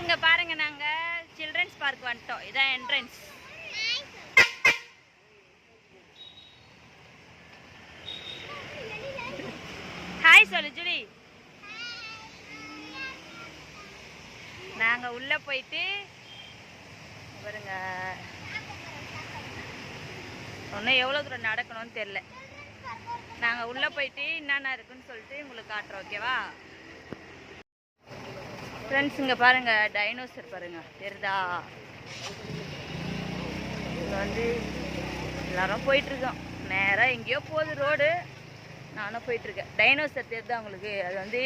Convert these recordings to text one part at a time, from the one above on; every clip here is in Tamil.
இங்க பாருங்க, நாங்க சில்ட்ரன்ஸ் பார்க் வந்துட்டோம். இதான் என்ட்ரன்ஸ். ஹாய் சொல்லு ஜூலி. நாங்க உள்ள போயிட்டு பாருங்க, இன்னும் எவ்வளவு தூரம் நடக்கணும்னு தெரியல. நாங்க உள்ள போயிட்டு என்னென்ன இருக்குன்னு சொல்லிட்டு உங்களுக்கு காட்டுறோம். ஓகேவா ஃப்ரெண்ட்ஸ்? இங்க பாருங்க, டைனோசர் பாருங்க, தெரியுதா? இங்க வந்து எல்லாரும் போயிட்டு இருக்கோம். நேரா எங்கேயோ போகுது ரோடு, நானும் போயிட்டு இருக்கேன். டைனோசர் தெரியுதா உங்களுக்கு? அது வந்து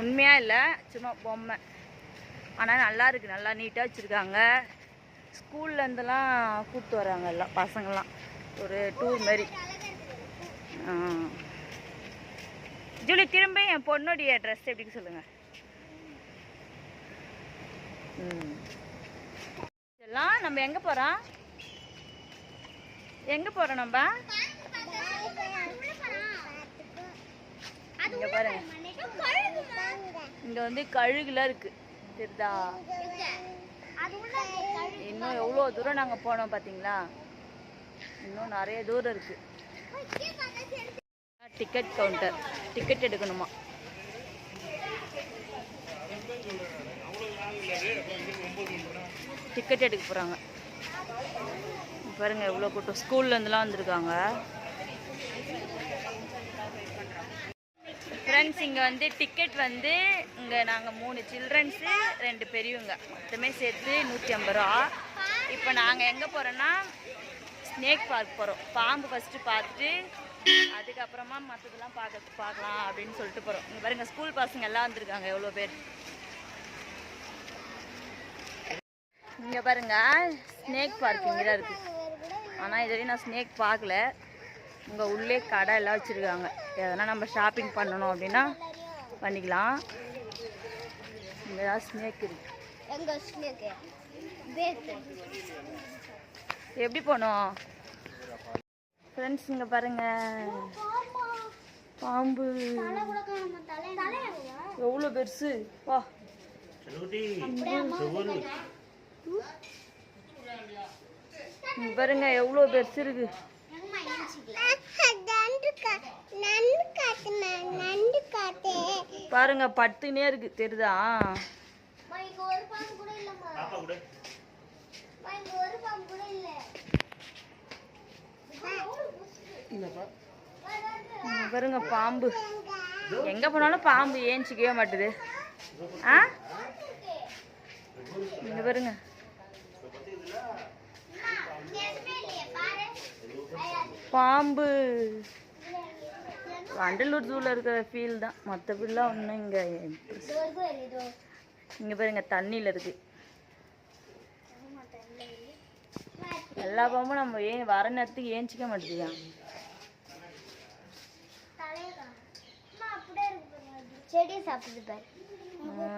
உண்மையா இல்லை, சும்மா பொம்மை. ஆனால் நல்லா இருக்கு, நல்லா நீட்டாக வச்சுருக்காங்க. ஸ்கூல்லேருந்துலாம் கூப்பிட்டு வராங்க எல்லாம் பசங்கள்லாம், ஒரு டூர் மாதிரி. ஜூலி, திரும்ப என் பொண்ணுடைய ட்ரெஸ் எப்படி சொல்லுங்க. இதெல்லாம் நம்ம எங்கே போகிறோம்? எங்கே போகிறோம் நம்ம? இங்கே பாருங்க, இங்கே வந்து கழுகுலாம் இருக்குது, தெரியுதா? இன்னும் எவ்வளோ தூரம் நாங்கள் போனோம் பார்த்தீங்களா? இன்னும் நிறைய தூரம் இருக்குது. டிக்கெட் கவுண்டர், டிக்கெட் எடுக்கணுமா? டிக்கெட் எடுக்க போகிறாங்க. பாருங்க எவ்வளோ கூட்டம், ஸ்கூல்லேருந்துலாம் வந்திருக்காங்க. ஃப்ரெண்ட்ஸ், இங்கே வந்து டிக்கெட் வந்து இங்கே நாங்கள் 3 சில்ட்ரன்ஸு 2 பெரியவங்க மொத்தமே சேர்த்து 150 ரூபா. இப்போ நாங்கள் எங்கே போகிறோன்னா ஸ்னேக் பார்க் போகிறோம். பாம்பு ஃபஸ்ட்டு பார்த்துட்டு அதுக்கப்புறமா மற்றதெல்லாம் பார்க்கலாம் அப்படின்னு சொல்லிட்டு போகிறோம். இங்கே பாருங்க, ஸ்கூல் பசங்க எல்லாம் வந்திருக்காங்க, எவ்வளோ பேர். இங்கே பாருங்க, ஸ்னேக் பார்க் இங்கே தான் இருக்குது. ஆனால் இதுவரையும் நான் ஸ்னேக் பார்க்கல. இங்கே உள்ளே கடை எல்லாம் வச்சுருக்காங்க. எதனா நம்ம ஷாப்பிங் பண்ணணும் அப்படின்னா பண்ணிக்கலாம். இங்கே தான் ஸ்னேக் இருக்குது. எப்படி போனோம் ஃப்ரெண்ட்ஸ்? இங்கே பாருங்க, பாம்பு எவ்வளோ பெருசு வா. இங்க பாருங்க எவ்வளோ பெருசு இருக்கு. பாருங்க பட்டுனே இருக்கு, தெரியுதா? பாருங்க பாம்பு, எங்க போனாலும் பாம்பு ஏஞ்சிக்கவே மாட்டுது. இங்க பாருங்க, பாம்பு வண்டலூர் ஜூவில் இருக்கிற ஃபீல் தான், மற்றபடிலாம் ஒன்றும் இங்கே. இங்கே பாருங்க தண்ணியில் இருக்கு எல்லா பாம்பும். நம்ம வர நேரத்துக்கு ஏஞ்சிக்க மாட்டேங்குது.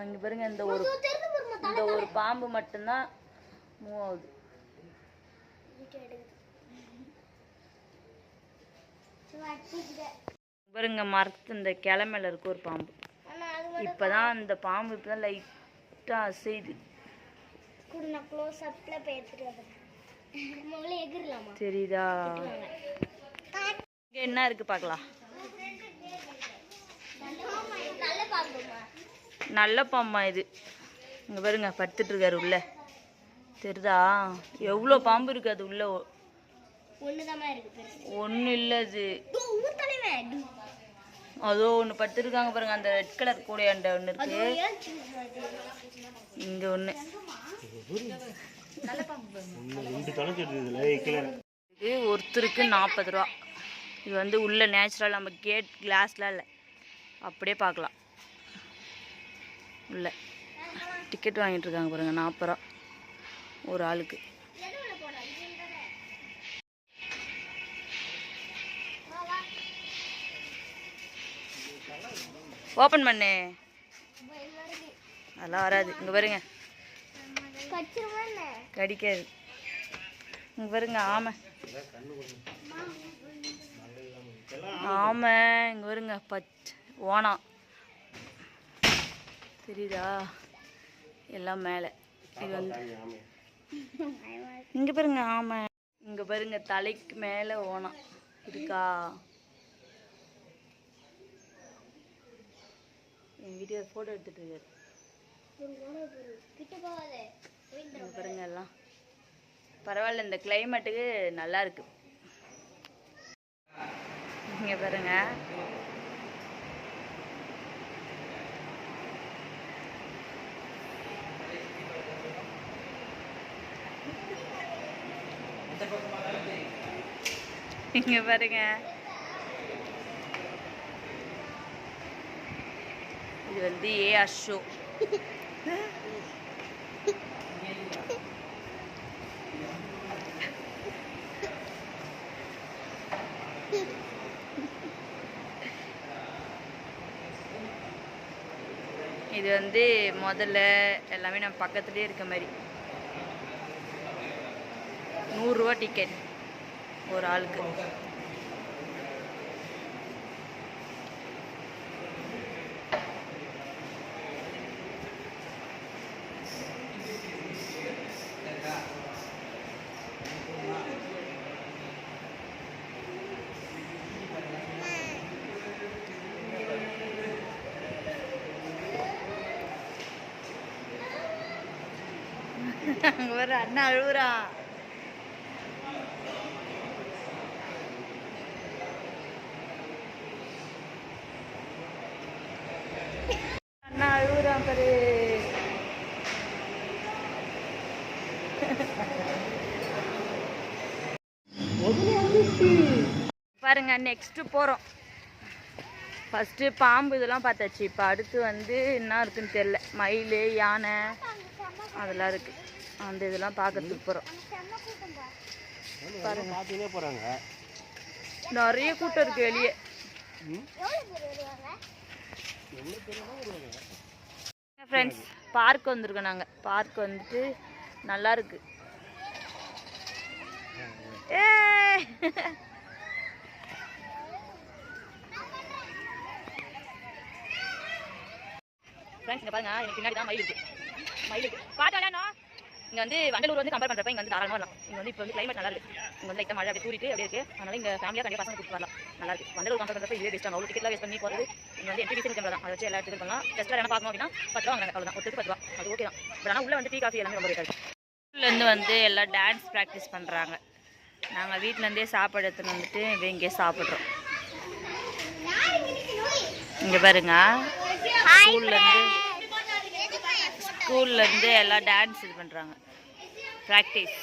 இங்கே பாருங்க, இந்த ஒரு பாம்பு மட்டும்தான் மூவ் ஆகுது. பாருங்க, மரத்து இந்த கிளமையில இருக்கு ஒரு பாம்பு. இப்பதான் அந்த பாம்பு இப்பதான் லைட்டா அசையுது, தெரியுதா? இங்க என்ன இருக்கு பார்க்கலாம். நல்ல பாம்பா இது? இங்க பாருங்க படுத்துட்டு இருக்காரு உள்ள, தெரியுதா? எவ்வளோ பாம்பு இருக்கு அது உள்ள. ஒண்ணு இல்ல, அது அதோ ஒண்ணு படுத்துருக்காங்க பாருங்க, அந்த ரெட் கலர் கூடையாண்ட ஒண்ணு இருக்கு. இங்க ஒண்ணு இது ஒருத்தருக்கு 40 ரூபா. இது வந்து உள்ள நேச்சுரல், நம்ம கேட் கிளாஸ்லாம் இல்லை, அப்படியே பார்க்கலாம். உள்ள டிக்கெட் வாங்கிட்டு இருக்காங்க பாருங்க, 40 ரூபா ஒரு ஆளுக்கு. ஓப்பன் பண்ணு, அதெல்லாம் வராது. இங்கே பாருங்க, கடிக்காது. இங்கே பாருங்க ஆமை, ஆமை. இங்கே பாருங்க ஓனா, தெரியுதா? எல்லாம் மேலே. இது வந்து இங்கே பாருங்க. ஆமாம், இங்கே பாருங்க தலைக்கு மேலே ஓனம் இருக்கா. என் வீடியோ ஃபோட்டோ எடுத்துட்டு இருக்காரு. இங்கே பாருங்க எல்லாம் பரவாயில்ல, இந்த கிளைமேட்டுக்கு நல்லா இருக்கு. இங்கே பாருங்க இங்க பாருங்க, இது வந்து ஏஆர் ஷோ. இது வந்து முதல்ல எல்லாமே நம்ம பக்கத்துலேயே இருக்க மாதிரி. 100 ரூபா டிக்கெட் ஒரு ஆளுக்கு. அங்க வர அண்ணா அழுவுறா. அண்ணா அழுவுறான் பாரு. பாருங்க, நெக்ஸ்ட் போறோம். ஃபர்ஸ்ட் பாம்பு இதெல்லாம் பார்த்தாச்சு. இப்போ அடுத்து வந்து என்ன இருக்குன்னு தெரியல. மயில், யானை அதெல்லாம் இருக்கு. அந்த இதெல்லாம் பார்க்கறதுக்கு போறோம். பாருங்க, நிறைய கூட்டம் இருக்கு வெளியே. ஃப்ரெண்ட்ஸ், பார்க் வந்திருக்கோம் நாங்கள். பார்க் வந்துட்டு நல்லா இருக்கு. ஃப்ரெண்ட்ஸ் இங்கே பாருங்க, எனக்கு பின்னாடி தான் மயில் இருக்கு. மயில் இருக்கு பார்த்தா. இங்கே வந்து வண்டலூர் வந்து கம்பேர் பண்ணுறப்ப இங்கே வந்து தாராளமாக வரலாம். இங்கே வந்து இப்போ வந்து கிளைமேட் நல்லா இருக்கு. இங்கே வந்து லைட்டாக மழை அப்படியே தூரிட்டு அப்படியே இருக்கு. அதனால இங்கே ஃபேமிலியாக கண்டிப்பாக பசங்க கூப்பிட்டு வரலாம். நல்லா இருக்கு. வண்டலூர் கம்பேர் பண்ணுறப்ப இதே பெஸ்ட்டாக அவ்வளோ டிக்கெட்லாம் வேஸ்ட் பண்ணி போகிறது. இங்கே வந்து என்ட்ரி ஃபீஸ் தான். அதை வச்சு எல்லா இடத்துக்கும் பண்ணலாம். ஜஸ்ட் என்ன பார்க்கணும் அப்படின்னா 10 ரூபா வாங்குறாங்க. அவ்வளோதான். ஒருத்தருக்கு 10 ரூபா. அது ஓகே தான். பட் ஆனால் உள்ளே வந்து டீ காஃபி எல்லாமே ரொம்ப ரேட் ஆகும். ஸ்கூல்லேருந்து வந்து எல்லாம் டான்ஸ் ப்ராக்டிஸ் பண்ணுறாங்க. நாங்கள் வீட்டிலேருந்தே சாப்பாடு எடுத்துன்னு வந்துட்டு இங்கே சாப்பிட்றோம். இங்கே பாருங்க, ஸ்கூல்லேருந்து எல்லாம் டான்ஸ் இது பண்ணுறாங்க. ப்ராக்டிஸ்.